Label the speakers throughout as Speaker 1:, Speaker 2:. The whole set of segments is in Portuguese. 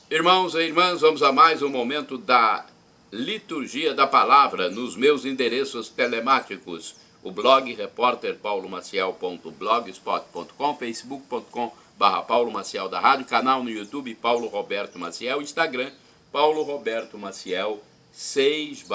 Speaker 1: Irmãos e irmãs, vamos a mais um momento da liturgia da palavra nos meus endereços telemáticos. O blog repórterpaulomaciel.blogspot.com, facebook.com/Paulo Maciel da Rádio, canal no YouTube Paulo Roberto Maciel, Instagram Paulo Roberto Maciel 6 /.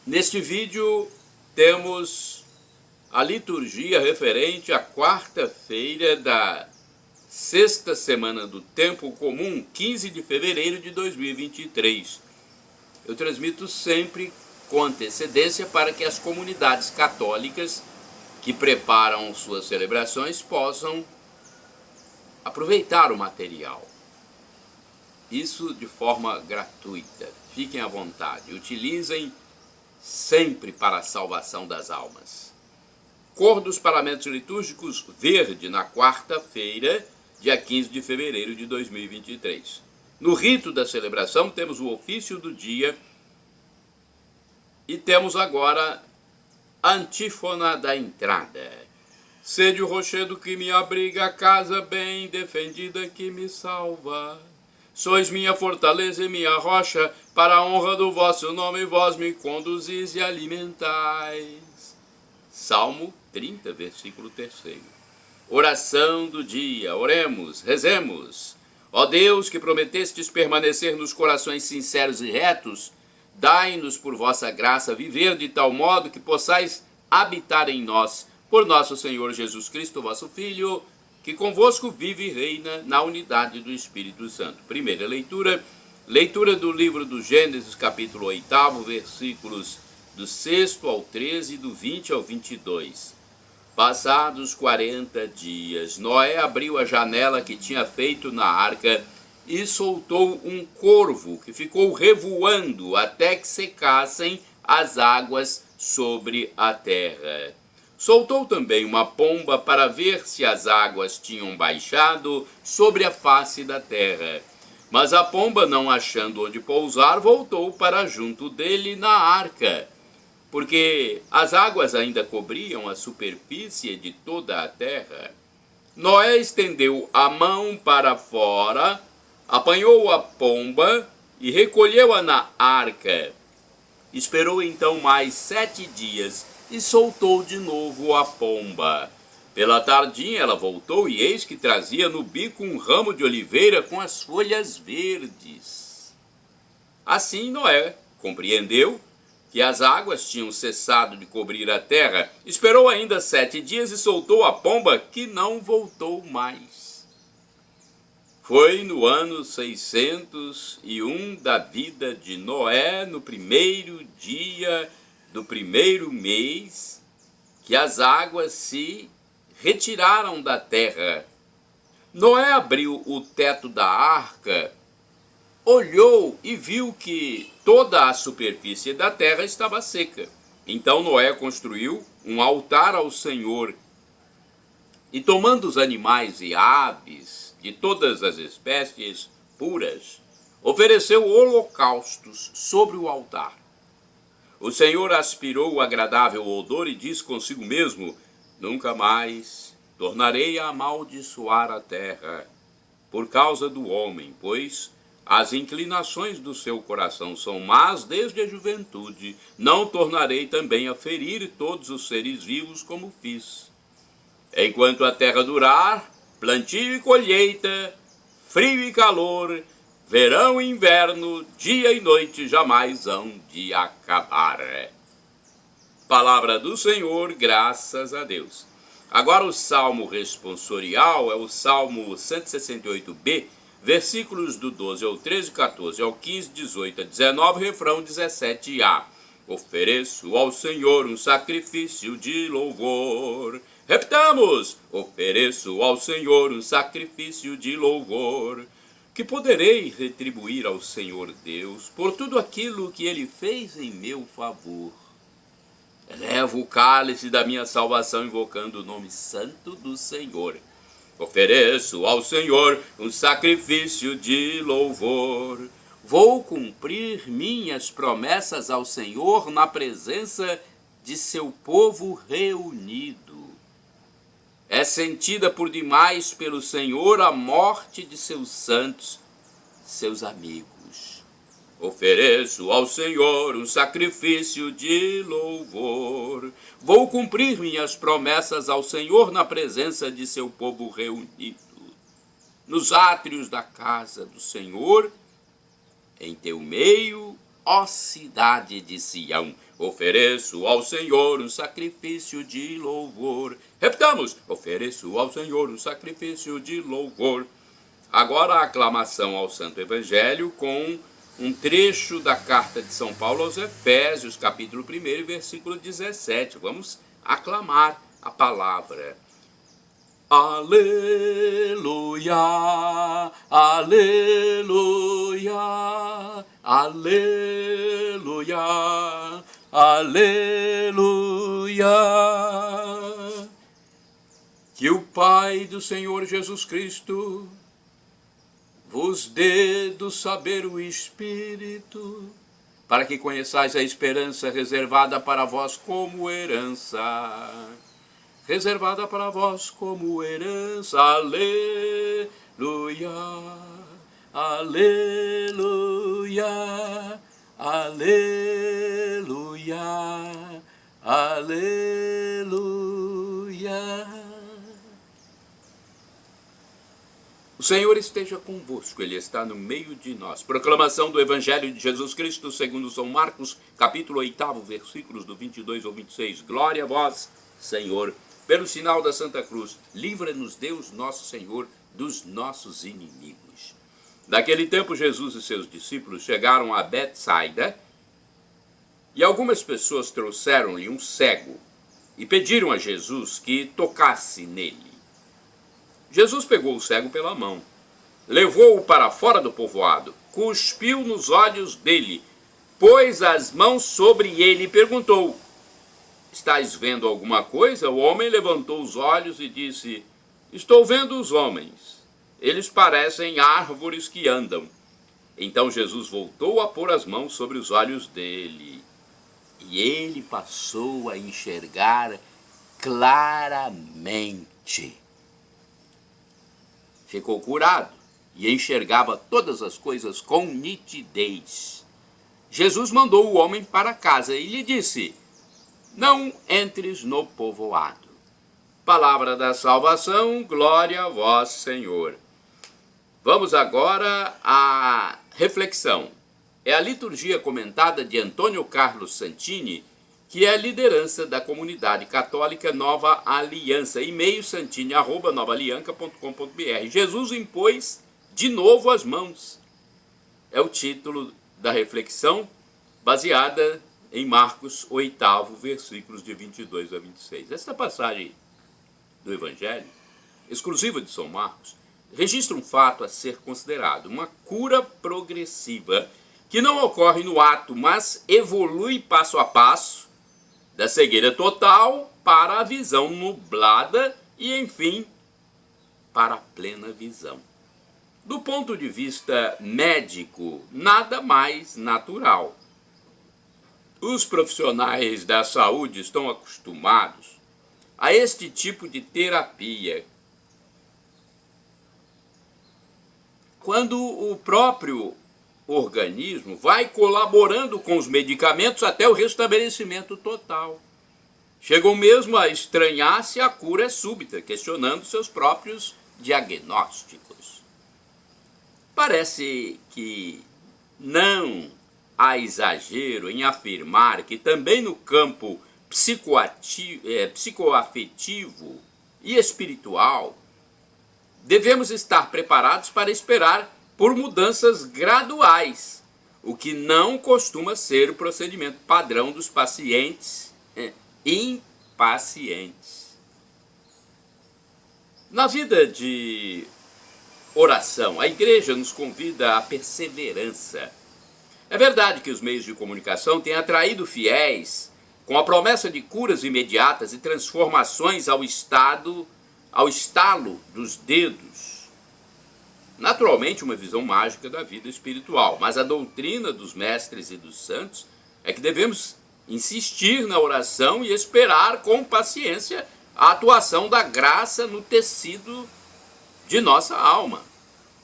Speaker 1: Neste vídeo temos a liturgia referente à quarta-feira da sexta semana do Tempo Comum, 15 de fevereiro de 2023. Eu transmito sempre com antecedência para que as comunidades católicas que preparam suas celebrações possam aproveitar o material. Isso de forma gratuita. Fiquem à vontade, utilizem sempre para a salvação das almas. Cor dos paramentos litúrgicos: verde na quarta-feira, dia 15 de fevereiro de 2023. No rito da celebração temos o ofício do dia e temos agora a antífona da entrada. Sede o rochedo que me abriga, a casa bem defendida que me salva. Sois minha fortaleza e minha rocha, para a honra do vosso nome vós me conduzis e alimentais. Salmo 30, versículo 3. Oração do dia. Oremos, rezemos. Ó Deus, que prometestes permanecer nos corações sinceros e retos, dai-nos por vossa graça viver de tal modo que possais habitar em nós, por nosso Senhor Jesus Cristo, vosso Filho, que convosco vive e reina na unidade do Espírito Santo. Primeira leitura do livro do Gênesis, capítulo 8, versículos do 6 ao 13 e do 20 ao 22. Passados 40 dias, Noé abriu a janela que tinha feito na arca e soltou um corvo que ficou revoando até que secassem as águas sobre a terra. Soltou também uma pomba para ver se as águas tinham baixado sobre a face da terra. Mas a pomba, não achando onde pousar, voltou para junto dele na arca, porque as águas ainda cobriam a superfície de toda a terra. Noé estendeu a mão para fora, apanhou a pomba e recolheu-a na arca. Esperou então mais 7 dias e soltou de novo a pomba. Pela tardinha ela voltou e eis que trazia no bico um ramo de oliveira com as folhas verdes. Assim Noé compreendeu que as águas tinham cessado de cobrir a terra, esperou ainda 7 dias e soltou a pomba, que não voltou mais. Foi no ano 601 da vida de Noé, no primeiro dia do primeiro mês, que as águas se retiraram da terra. Noé abriu o teto da arca, olhou e viu que toda a superfície da terra estava seca. Então Noé construiu um altar ao Senhor e, tomando os animais e aves de todas as espécies puras, ofereceu holocaustos sobre o altar. O Senhor aspirou o agradável odor e disse consigo mesmo: nunca mais tornarei a amaldiçoar a terra por causa do homem, pois as inclinações do seu coração são más desde a juventude. Não tornarei também a ferir todos os seres vivos como fiz. Enquanto a terra durar, plantio e colheita, frio e calor, verão e inverno, dia e noite jamais hão de acabar. Palavra do Senhor, graças a Deus. Agora o salmo responsorial é o Salmo 168b, versículos do 12 ao 13, 14 ao 15, 18 a 19, refrão 17a. Ofereço ao Senhor um sacrifício de louvor. Repitamos: ofereço ao Senhor um sacrifício de louvor. Que poderei retribuir ao Senhor Deus por tudo aquilo que Ele fez em meu favor? Elevo o cálice da minha salvação, invocando o nome santo do Senhor. Ofereço ao Senhor um sacrifício de louvor. Vou cumprir minhas promessas ao Senhor na presença de seu povo reunido. é sentida por demais pelo Senhor a morte de seus santos, seus amigos. Ofereço ao Senhor um sacrifício de louvor. Vou cumprir minhas promessas ao Senhor na presença de seu povo reunido. Nos átrios da casa do Senhor, em teu meio, ó cidade de Sião. Ofereço ao Senhor um sacrifício de louvor. Repitamos: ofereço ao Senhor um sacrifício de louvor. Agora a aclamação ao Santo Evangelho com um trecho da carta de São Paulo aos Efésios, capítulo 1, versículo 17. Vamos aclamar a palavra. Aleluia, aleluia, aleluia, aleluia. Que o Pai do Senhor Jesus Cristo vos dê do saber o Espírito, para que conheçais a esperança reservada para vós como herança. Reservada para vós como herança. Aleluia, aleluia, aleluia, aleluia. O Senhor esteja convosco, Ele está no meio de nós. Proclamação do Evangelho de Jesus Cristo segundo São Marcos, capítulo 8, versículos do 22 ao 26. Glória a vós, Senhor. Pelo sinal da Santa Cruz, livra-nos Deus nosso Senhor dos nossos inimigos. Naquele tempo, Jesus e seus discípulos chegaram a Betsaida, e algumas pessoas trouxeram-lhe um cego e pediram a Jesus que tocasse nele. Jesus pegou o cego pela mão, levou-o para fora do povoado, cuspiu nos olhos dele, pôs as mãos sobre ele e perguntou: estás vendo alguma coisa? O homem levantou os olhos e disse: estou vendo os homens. Eles parecem árvores que andam. Então Jesus voltou a pôr as mãos sobre os olhos dele, e ele passou a enxergar claramente. Ficou curado e enxergava todas as coisas com nitidez. Jesus mandou o homem para casa e lhe disse: não entres no povoado. Palavra da salvação, glória a vós, Senhor. Vamos agora à reflexão. É a liturgia comentada de Antônio Carlos Santini, que é a liderança da comunidade católica Nova Aliança, e-mail santini@novaalianca.com.br. Jesus impôs de novo as mãos. É o título da reflexão, baseada em Marcos 8, versículos de 22 a 26. Esta passagem do Evangelho, exclusiva de São Marcos, registra um fato a ser considerado uma cura progressiva, que não ocorre no ato, mas evolui passo a passo, da cegueira total para a visão nublada e, enfim, para a plena visão. Do ponto de vista médico, nada mais natural. Os profissionais da saúde estão acostumados a este tipo de terapia, quando o próprio organismo vai colaborando com os medicamentos até o restabelecimento total. Chegam mesmo a estranhar se a cura é súbita, questionando seus próprios diagnósticos. Parece que não há exagero em afirmar que também no campo psicoafetivo e espiritual devemos estar preparados para esperar por mudanças graduais, o que não costuma ser o procedimento padrão dos pacientes impacientes. Na vida de oração, a Igreja nos convida à perseverança. É verdade que os meios de comunicação têm atraído fiéis com a promessa de curas imediatas e transformações ao estalo dos dedos. Naturalmente, uma visão mágica da vida espiritual, mas a doutrina dos mestres e dos santos é que devemos insistir na oração e esperar com paciência a atuação da graça no tecido de nossa alma.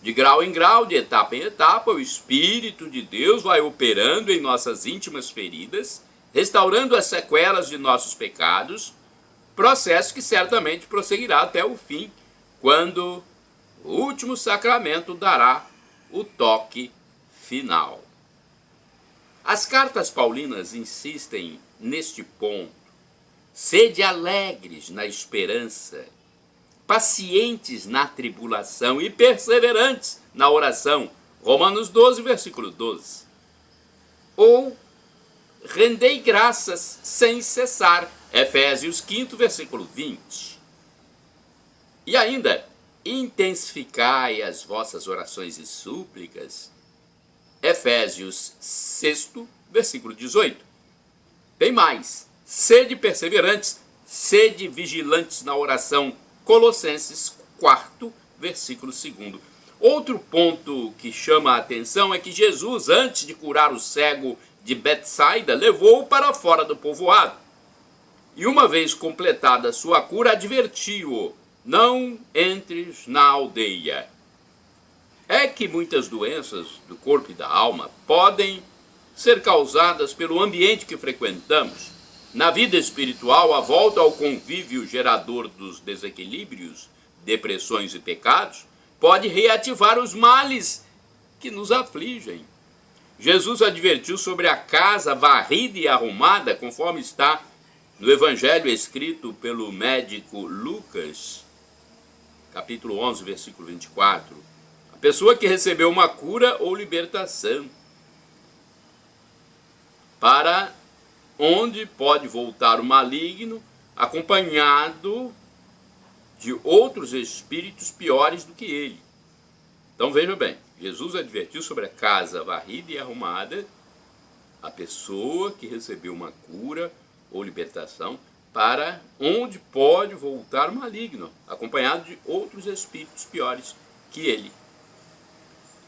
Speaker 1: De grau em grau, de etapa em etapa, o Espírito de Deus vai operando em nossas íntimas feridas, restaurando as sequelas de nossos pecados, processo que certamente prosseguirá até o fim, quando o último sacramento dará o toque final. As cartas paulinas insistem neste ponto. Sede alegres na esperança, pacientes na tribulação e perseverantes na oração. Romanos 12, versículo 12. Ou rendei graças sem cessar. Efésios 5, versículo 20. E ainda, intensificai as vossas orações e súplicas. Efésios 6, versículo 18. Tem mais. Sede perseverantes, sede vigilantes na oração. Colossenses 4, versículo 2. Outro ponto que chama a atenção é que Jesus, antes de curar o cego de Betsaida, levou-o para fora do povoado. E uma vez completada sua cura, advertiu-o: não entres na aldeia. É que muitas doenças do corpo e da alma podem ser causadas pelo ambiente que frequentamos. Na vida espiritual, a volta ao convívio gerador dos desequilíbrios, depressões e pecados pode reativar os males que nos afligem. Jesus advertiu sobre a casa varrida e arrumada, conforme está no Evangelho escrito pelo médico Lucas, capítulo 11, versículo 24. A pessoa que recebeu uma cura ou libertação, para onde pode voltar o maligno, acompanhado de outros espíritos piores do que ele. Então veja bem, Jesus advertiu sobre a casa varrida e arrumada, a pessoa que recebeu uma cura ou libertação, para onde pode voltar o maligno, acompanhado de outros espíritos piores que ele.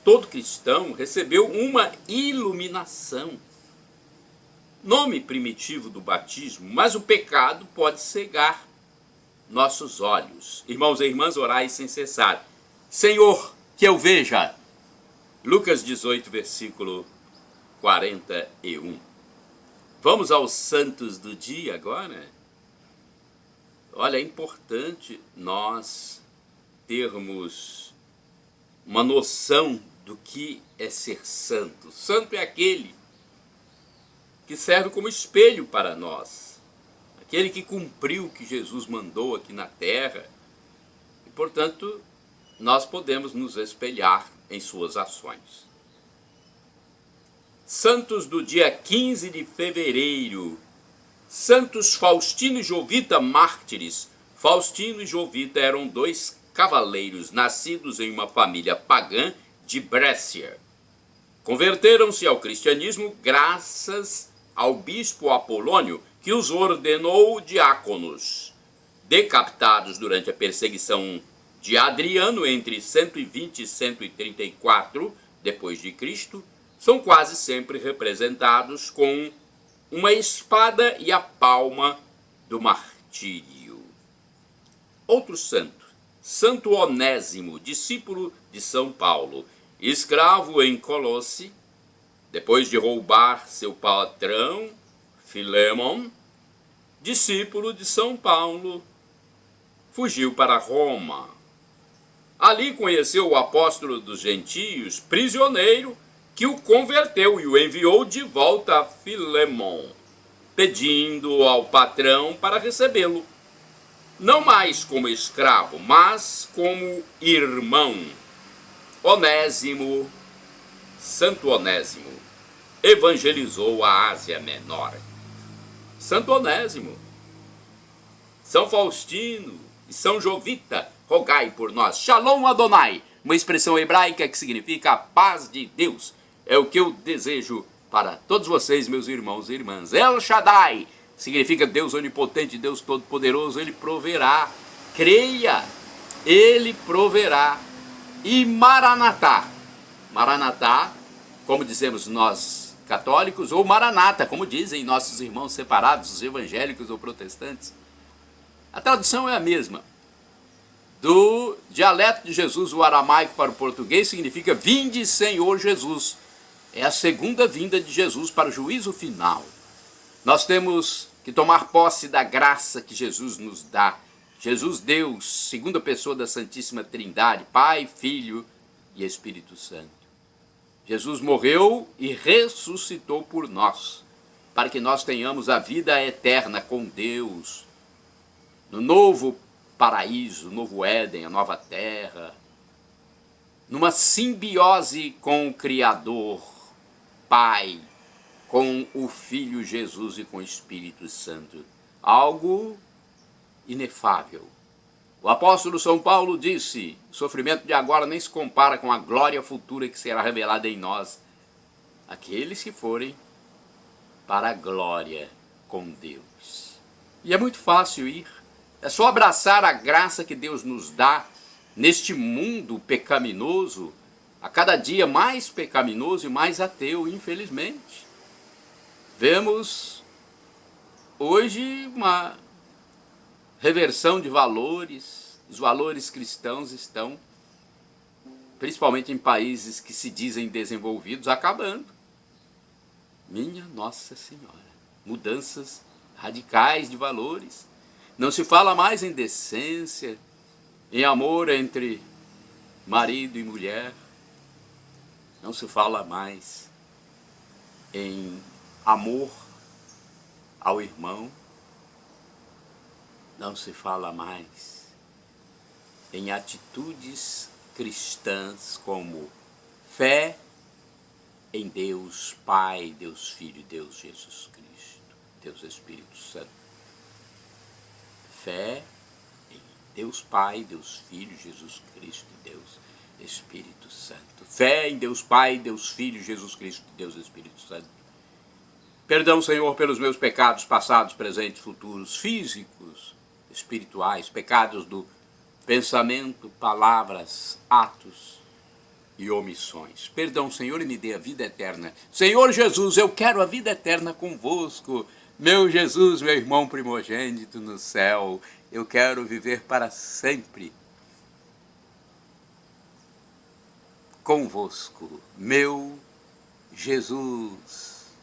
Speaker 1: Todo cristão recebeu uma iluminação, nome primitivo do batismo, mas o pecado pode cegar nossos olhos. Irmãos e irmãs, orai sem cessar. Senhor, que eu veja. Lucas 18, versículo 41. Vamos aos santos do dia agora? Olha, é importante nós termos uma noção do que é ser santo. Santo é aquele que serve como espelho para nós, aquele que cumpriu o que Jesus mandou aqui na terra, e, portanto, nós podemos nos espelhar em suas ações. Santos do dia 15 de fevereiro, Santos Faustino e Jovita, mártires. Faustino e Jovita eram dois cavaleiros nascidos em uma família pagã de Brescia. Converteram-se ao cristianismo graças ao bispo Apolônio, que os ordenou diáconos. Decapitados durante a perseguição de Adriano entre 120 e 134 depois de Cristo, são quase sempre representados com uma espada e a palma do martírio. Outro santo, Santo Onésimo, discípulo de São Paulo, escravo em Colosse, depois de roubar seu patrão, Filémon, discípulo de São Paulo, fugiu para Roma. Ali conheceu o apóstolo dos gentios, prisioneiro, que o converteu e o enviou de volta a Filémon, pedindo ao patrão para recebê-lo, não mais como escravo, mas como irmão. Onésimo, Santo Onésimo, evangelizou a Ásia Menor. Santo Onésimo, São Faustino e São Jovita, rogai por nós. Shalom Adonai, uma expressão hebraica que significa a paz de Deus. É o que eu desejo para todos vocês, meus irmãos e irmãs. El Shaddai significa Deus onipotente, Deus todo-poderoso. Ele proverá. Creia, Ele proverá. E Maranatá. Maranatá, como dizemos nós católicos, ou Maranata, como dizem nossos irmãos separados, os evangélicos ou protestantes. A tradução é a mesma. Do dialeto de Jesus, o aramaico para o português, significa vinde, Senhor Jesus. É a segunda vinda de Jesus para o juízo final. Nós temos que tomar posse da graça que Jesus nos dá. Jesus, Deus, segunda pessoa da Santíssima Trindade, Pai, Filho e Espírito Santo. Jesus morreu e ressuscitou por nós, para que nós tenhamos a vida eterna com Deus, no novo paraíso, no novo Éden, a nova terra, numa simbiose com o Criador, Pai, com o Filho Jesus e com o Espírito Santo. Algo inefável. O apóstolo São Paulo disse, o sofrimento de agora nem se compara com a glória futura que será revelada em nós, aqueles que forem para a glória com Deus. E é muito fácil ir. É só abraçar a graça que Deus nos dá neste mundo pecaminoso, a cada dia mais pecaminoso e mais ateu, infelizmente. Vemos hoje uma reversão de valores. Os valores cristãos estão, principalmente em países que se dizem desenvolvidos, acabando. Minha Nossa Senhora, mudanças radicais de valores. Não se fala mais em decência, em amor entre marido e mulher. Não se fala mais em amor ao irmão. Não se fala mais em atitudes cristãs como fé em Deus Pai, Deus Filho, Deus Jesus Cristo, Deus Espírito Santo. Fé em Deus Pai, Deus Filho, Jesus Cristo, Deus Espírito Santo. Fé em Deus Pai, Deus Filho, Jesus Cristo, Deus Espírito Santo. Perdão, Senhor, pelos meus pecados passados, presentes, futuros, físicos, espirituais, pecados do pensamento, palavras, atos e omissões. Perdão, Senhor, e me dê a vida eterna. Senhor Jesus, eu quero a vida eterna convosco. Meu Jesus, meu irmão primogênito no céu, eu quero viver para sempre convosco, meu Jesus.